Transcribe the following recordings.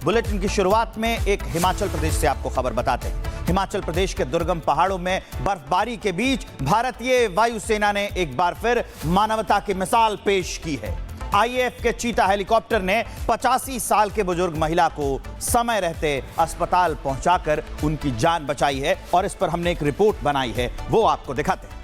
Bulletin की शुरुआत में एक हिमाचल प्रदेश से आपको खबर बताते हैं। हिमाचल प्रदेश के दुर्गम पहाड़ों में बर्फबारी के बीच भारतीय वायुसेना ने एक बार फिर मानवता की मिसाल पेश की है। आईएएफ के चीता हेलीकॉप्टर ने 85 साल के बुजुर्ग महिला को समय रहते अस्पताल पहुंचाकर उनकी जान बचाई है और इस पर हमने एक रिपोर्ट बनाई है, वो आपको दिखाते हैं।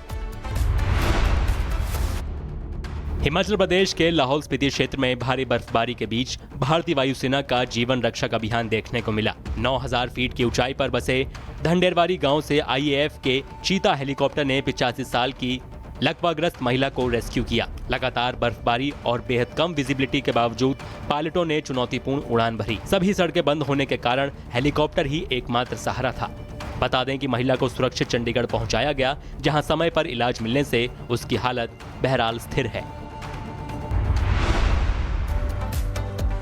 हिमाचल प्रदेश के लाहौल स्पीति क्षेत्र में भारी बर्फबारी के बीच भारतीय वायुसेना का जीवन रक्षक अभियान देखने को मिला। 9000 फीट की ऊंचाई पर बसे धंडेरवारी गांव से आईएएफ के चीता हेलीकॉप्टर ने 85 साल की लकवाग्रस्त महिला को रेस्क्यू किया। लगातार बर्फबारी और बेहद कम विजिबिलिटी के बावजूद पायलटों ने चुनौतीपूर्ण उड़ान भरी। सभी सड़कें बंद होने के कारण हेलीकॉप्टर ही एकमात्र सहारा था। बता दें कि महिला को सुरक्षित चंडीगढ़ पहुंचाया गया, जहां समय पर इलाज मिलने से उसकी हालत बहरहाल स्थिर है।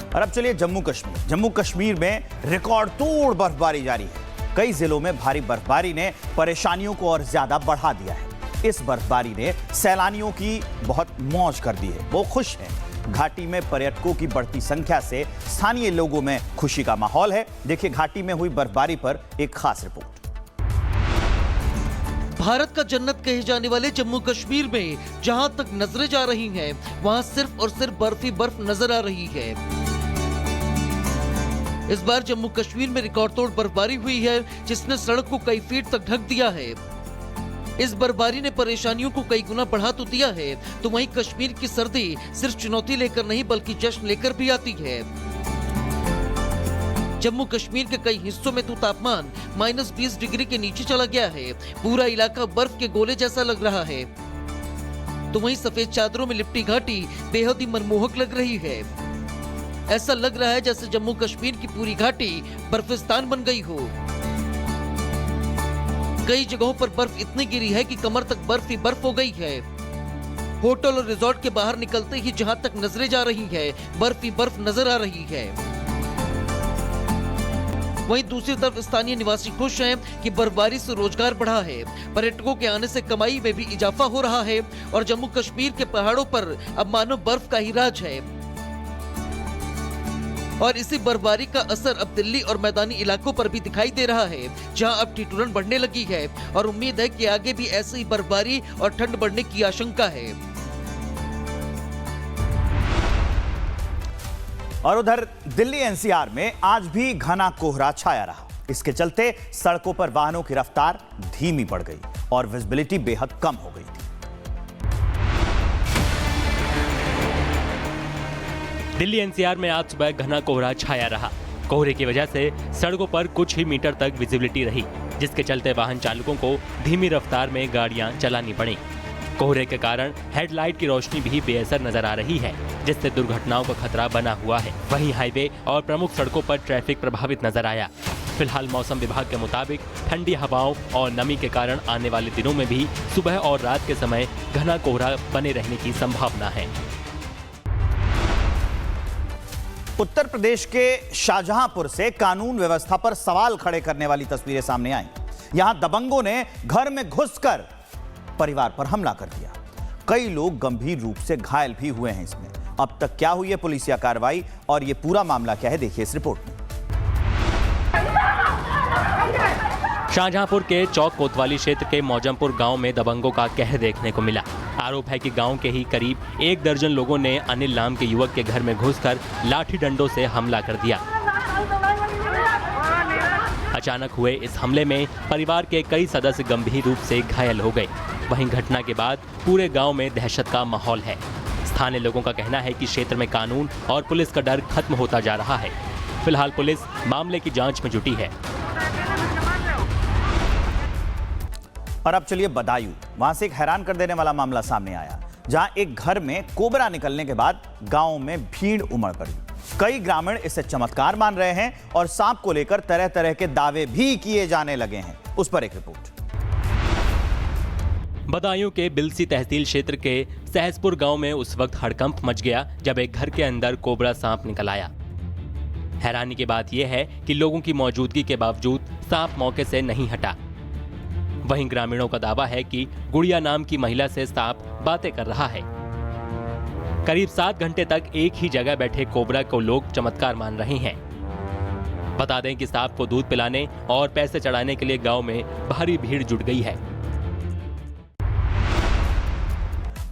और अब चलिए जम्मू कश्मीर में रिकॉर्ड तोड़ बर्फबारी जारी है। कई जिलों में भारी बर्फबारी ने परेशानियों को और ज्यादा बढ़ा दिया है। इस बर्फबारी ने सैलानियों की बहुत मौज कर दी है, वो खुश हैं। घाटी में पर्यटकों की बढ़ती संख्या से स्थानीय लोगों में खुशी का माहौल है। देखिए घाटी में हुई बर्फबारी पर एक खास रिपोर्ट। भारत का जन्नत कहे जाने वाले जम्मू कश्मीर में जहां तक नजरें जा रही हैं, वहां सिर्फ और सिर्फ बर्फ ही बर्फ नजर आ रही है। इस बार जम्मू कश्मीर में रिकॉर्ड तोड़ बर्फबारी हुई है, जिसने सड़क को कई फीट तक ढक दिया है। इस बर्फबारी ने परेशानियों को कई गुना बढ़ा तो दिया है, तो वहीं कश्मीर की सर्दी सिर्फ चुनौती लेकर नहीं बल्कि जश्न लेकर भी आती है। जम्मू कश्मीर के कई हिस्सों में तो तापमान -20 डिग्री के नीचे चला गया है। पूरा इलाका बर्फ के गोले जैसा लग रहा है। तो वहीं सफेद चादरों में लिपटी घाटी बेहद ही मनमोहक लग रही है। ऐसा लग रहा है जैसे जम्मू कश्मीर की पूरी घाटी बर्फिस्तान बन गई हो। कई जगहों पर बर्फ इतनी गिरी है कि कमर तक बर्फ ही बर्फ हो गई है। होटल और रिजॉर्ट के बाहर निकलते ही जहां तक नजरें जा रही है, बर्फ ही बर्फ नजर आ रही है। वहीं दूसरी तरफ स्थानीय निवासी खुश हैं कि बर्फबारी से रोजगार बढ़ा है। पर्यटकों के आने से कमाई में भी इजाफा हो रहा है और जम्मू कश्मीर के पहाड़ों पर अब मानो बर्फ का ही राज है। और इसी बर्फबारी का असर अब दिल्ली और मैदानी इलाकों पर भी दिखाई दे रहा है, जहां अब ठिठुरन बढ़ने लगी है और उम्मीद है कि आगे भी ऐसी ही बर्फबारी और ठंड बढ़ने की आशंका है। और उधर दिल्ली एनसीआर में आज भी घना कोहरा छाया रहा। इसके चलते सड़कों पर वाहनों की रफ्तार धीमी पड़ गई और विजिबिलिटी बेहद कम हो गई थी। दिल्ली एनसीआर में आज सुबह घना कोहरा छाया रहा। कोहरे की वजह से सड़कों पर कुछ ही मीटर तक विजिबिलिटी रही, जिसके चलते वाहन चालकों को धीमी रफ्तार में गाड़ियां चलानी पड़ी। कोहरे के कारण हेडलाइट की रोशनी भी बेअसर नजर आ रही है, जिससे दुर्घटनाओं का खतरा बना हुआ है। वहीं हाईवे और प्रमुख सड़कों पर ट्रैफिक प्रभावित नजर आया। फिलहाल मौसम विभाग के मुताबिक ठंडी हवाओं और नमी के कारण आने वाले दिनों में भी सुबह और रात के समय घना कोहरा बने रहने की संभावना है। उत्तर प्रदेश के शाहजहांपुर से कानून व्यवस्था पर सवाल खड़े करने वाली तस्वीरें सामने आई। यहां दबंगों ने घर में घुसकर परिवार पर हमला कर दिया। कई लोग गंभीर रूप से घायल भी हुए हैं। इसमें अब तक क्या हुई है पुलिसिया कार्रवाई और यह पूरा मामला क्या है, देखिए इस रिपोर्ट में। शाहजहांपुर के चौक कोतवाली क्षेत्र के मौजमपुर गांव में दबंगों का कहर देखने को मिला। आरोप है कि गांव के ही करीब 1 दर्जन लोगों ने अनिल नाम के युवक के घर में घुसकर लाठी डंडों से हमला कर दिया। अचानक हुए इस हमले में परिवार के कई सदस्य गंभीर रूप से घायल हो गए। वहीं घटना के बाद पूरे गांव में दहशत का माहौल है। स्थानीय लोगों का कहना है कि क्षेत्र में कानून और पुलिस का डर खत्म होता जा रहा है। फिलहाल पुलिस मामले की जांच में जुटी है। और अब चलिए बदायूं, वहां से एक हैरान कर देने वाला मामला सामने आया, जहां एक घर में कोबरा निकलने के बाद गांव में भीड़ उमड़ पड़ी। कई ग्रामीण इसे चमत्कार मान रहे हैं और सांप को लेकर तरह तरह के दावे भी किए जाने लगे हैं। उस पर एक रिपोर्ट। बदायूं के बिलसी तहसील क्षेत्र के सहसपुर गांव में उस वक्त हड़कंप मच गया जब एक घर के अंदर कोबरा सांप निकल आया। हैरानी की बात यह है कि लोगों की मौजूदगी के बावजूद सांप मौके से नहीं हटा। वहीं ग्रामीणों का दावा है कि गुड़िया नाम की महिला से सांप बातें कर रहा है। करीब 7 घंटे तक एक ही जगह बैठे कोबरा को लोग चमत्कार मान रहे हैं। बता दें कि सांप को दूध पिलाने और पैसे चढ़ाने के लिए गांव में भारी भीड़ जुट गई है।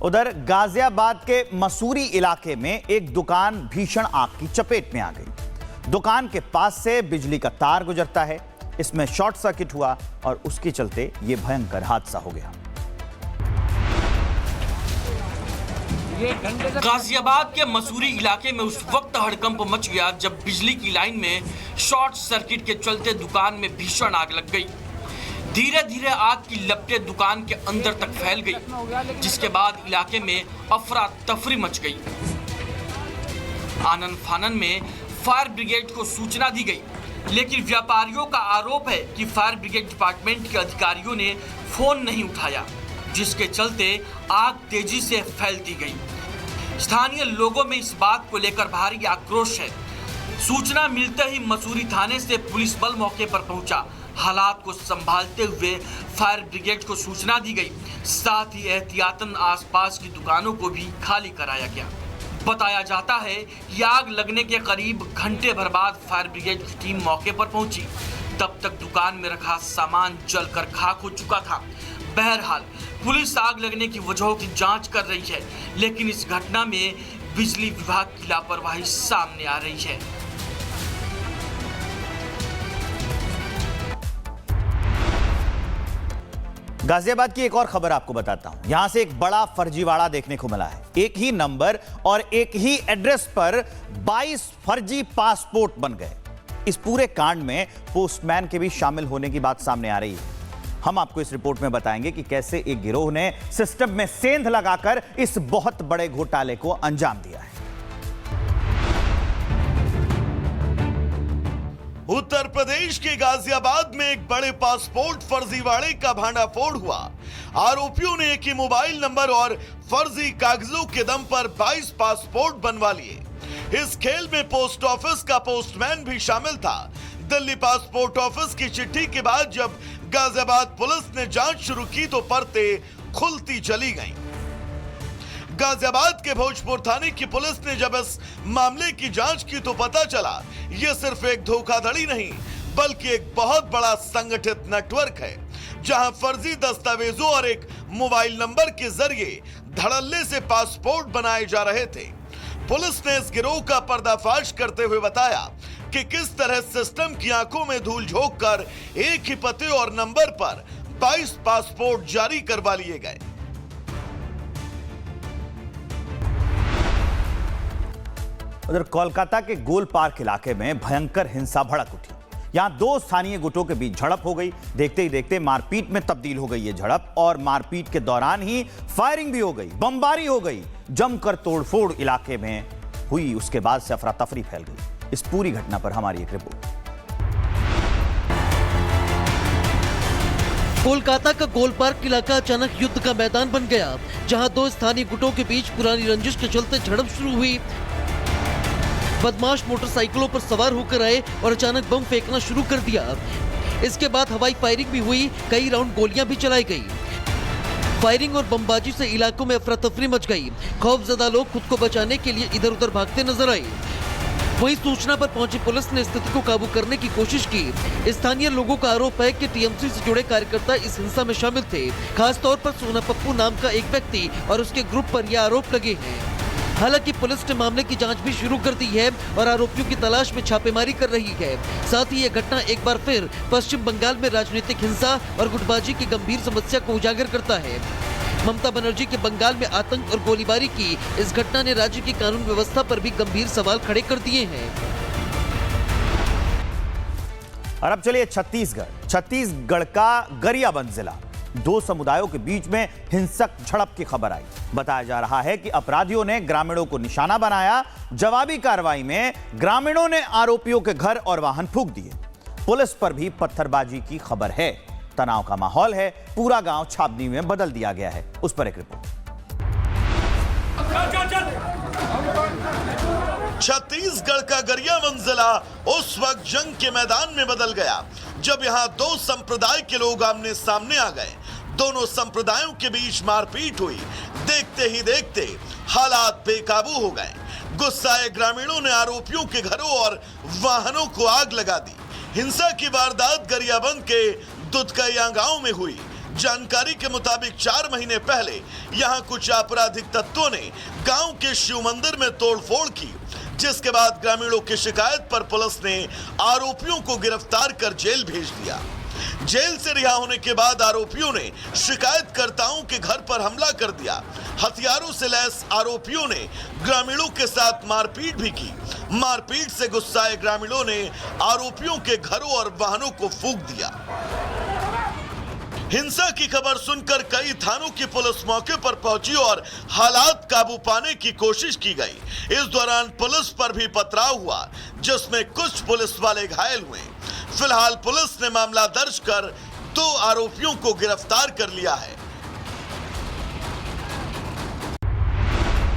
उधर गाजियाबाद के मसूरी इलाके में एक दुकान भीषण आग की चपेट में आ गई। दुकान के पास से बिजली का तार गुजरता है, इसमें शॉर्ट सर्किट हुआ और उसके चलते यह भयंकर हादसा हो गया। गाजियाबाद के मसूरी इलाके में उस वक्त हड़कंप मच गया जब बिजली की लाइन में शॉर्ट सर्किट के चलते दुकान में भीषण आग लग गई। धीरे धीरे आग की लपटें दुकान के अंदर तक फैल गई, जिसके बाद इलाके में अफरा तफरी मच गई। आनन फानन में फायर ब्रिगेड को सूचना दी गई, लेकिन व्यापारियों का आरोप है कि फायर ब्रिगेड डिपार्टमेंट के अधिकारियों ने फोन नहीं उठाया, जिसके चलते आग तेजी से फैलती गई। स्थानीय लोगों में इस बात को लेकर भारी आक्रोश है। सूचना मिलते ही मसूरी थाने से पुलिस बल मौके पर पहुंचा। हालात को संभालते हुए फायर ब्रिगेड को सूचना दी गई, साथ ही एहतियातन आसपास की दुकानों को भी खाली कराया गया। बताया जाता है कि आग लगने के करीब घंटे भर बाद फायर ब्रिगेड की टीम मौके पर पहुंची। तब तक दुकान में रखा सामान जलकर खाक हो चुका था। बहरहाल पुलिस आग लगने की वजहों की जांच कर रही है, लेकिन इस घटना में बिजली विभाग की लापरवाही सामने आ रही है। गाजियाबाद की एक और खबर आपको बताता हूं। यहां से एक बड़ा फर्जीवाड़ा देखने को मिला है। एक ही नंबर और एक ही एड्रेस पर 22 फर्जी पासपोर्ट बन गए। इस पूरे कांड में पोस्टमैन के भी शामिल होने की बात सामने आ रही है। हम आपको इस रिपोर्ट में बताएंगे कि कैसे एक गिरोह ने सिस्टम में सेंध लगाकर इस बहुत बड़े घोटाले को अंजाम दिया है। उत्तर प्रदेश के गाजियाबाद में एक बड़े पासपोर्ट फर्जीवाड़े का भांडाफोड़ हुआ। आरोपियों ने एक ही मोबाइल नंबर और फर्जी कागजों के दम पर 22 पासपोर्ट बनवा लिए। इस खेल में पोस्ट ऑफिस का पोस्टमैन भी शामिल था। दिल्ली पासपोर्ट ऑफिस की चिट्ठी के बाद जब गाजियाबाद पुलिस ने जांच शुरू की तो परतें खुलती चली गईं। गाजियाबाद के भोजपुर थाने की पुलिस ने जब इस मामले की जांच की तो पता चला यह सिर्फ एक धोखाधड़ी नहीं बल्कि एक बहुत बड़ा संगठित नेटवर्क है, जहां फर्जी दस्तावेजों और एक मोबाइल नंबर के जरिए धड़ल्ले से पासपोर्ट बनाए जा रहे थे। पुलिस ने इस गिरोह का पर्दाफाश करते हुए बताया कि किस तरह सिस्टम की आंखों में धूल झोंक कर एक ही पते और नंबर पर 22 पासपोर्ट जारी करवा लिए गए। उधर कोलकाता के गोल पार्क इलाके में भयंकर हिंसा भड़क उठी। यहां दो स्थानीय गुटों के बीच झड़प हो गई। देखते ही देखते मारपीट में तब्दील हो गई ये झड़प और मारपीट के दौरान ही फायरिंग भी हो गई, बमबारी हो गई, जमकर तोड़फोड़ इलाके में हुई। उसके बाद से अफरा तफरी फैल गई। इस पूरी घटना पर हमारी एक रिपोर्ट। कोलकाता का गोल पार्क इलाका अचानक युद्ध का मैदान बन गया, जहां दो स्थानीय गुटों के बीच पुरानी रंजिश के चलते झड़प शुरू हुई। बदमाश मोटरसाइकिलों पर सवार होकर आए और अचानक बम फेंकना शुरू कर दिया। इसके बाद हवाई फायरिंग भी हुई, कई राउंड गोलियां भी चलाई गई। फायरिंग और बमबाजी से इलाकों में अफरा तफरी मच गई। खौफजदा लोग खुद को बचाने के लिए इधर उधर भागते नजर आए। वहीं सूचना पर पहुंची पुलिस ने स्थिति को काबू करने की कोशिश की। स्थानीय लोगों का आरोप है कि टीएमसी से जुड़े कार्यकर्ता इस हिंसा में शामिल थे। खासतौर पर सोना पप्पू नाम का एक व्यक्ति और उसके ग्रुप पर यह आरोप लगे हैं। हालांकि पुलिस ने मामले की जांच भी शुरू कर दी है और आरोपियों की तलाश में छापेमारी कर रही है। साथ ही यह घटना एक बार फिर पश्चिम बंगाल में राजनीतिक हिंसा और गुटबाजी की गंभीर समस्या को उजागर करता है। ममता बनर्जी के बंगाल में आतंक और गोलीबारी की इस घटना ने राज्य की कानून व्यवस्था पर भी गंभीर सवाल खड़े कर दिए हैं। और अब चलिए छत्तीसगढ़ का गरियाबंद जिला। दो समुदायों के बीच में हिंसक झड़प की खबर आई। बताया जा रहा है कि अपराधियों ने ग्रामीणों को निशाना बनाया। जवाबी कार्रवाई में ग्रामीणों ने आरोपियों के घर और वाहन फूंक दिए। पुलिस पर भी पत्थरबाजी की खबर है। तनाव का माहौल है। पूरा गांव छावनी में बदल दिया गया है। उस पर एक रिपोर्ट। छत्तीसगढ़ का गरियाबंद जिला उस वक्त जंग के मैदान में बदल गया जब यहां दो संप्रदाय के लोग आमने सामने आ गए। दोनों संप्रदायों के बीच मारपीट हुई। देखते ही देखते हालात बेकाबू हो गए। गुस्साए ग्रामीणों ने आरोपियों के घरों और वाहनों को आग लगा दी। हिंसा की वारदात गरियाबंद के दुधकैया गांव में हुई। जानकारी के मुताबिक 4 महीने पहले यहां कुछ आपराधिक तत्वों ने गांव के शिव मंदिर में तोड़फोड़ की, जिसके बाद ग्रामीणों की शिकायत पर पुलिस ने आरोपियों को गिरफ्तार कर जेल भेज दिया। जेल से रिहा होने के बाद आरोपियों ने शिकायतकर्ताओं के घर पर हमला कर दिया। हथियारों से लैस आरोपियों ने ग्रामीणों के साथ मारपीट भी की। मारपीट से गुस्साए ग्रामीणों ने आरोपियों के घरों और वाहनों को फूंक दिया। हिंसा की खबर सुनकर कई थानों की पुलिस मौके पर पहुंची और हालात काबू पाने की कोशिश की गई। इस दौरान पुलिस पर भी पथराव हुआ, जिसमें कुछ पुलिस वाले घायल हुए। फिलहाल पुलिस ने मामला दर्ज कर 2 आरोपियों को गिरफ्तार कर लिया है।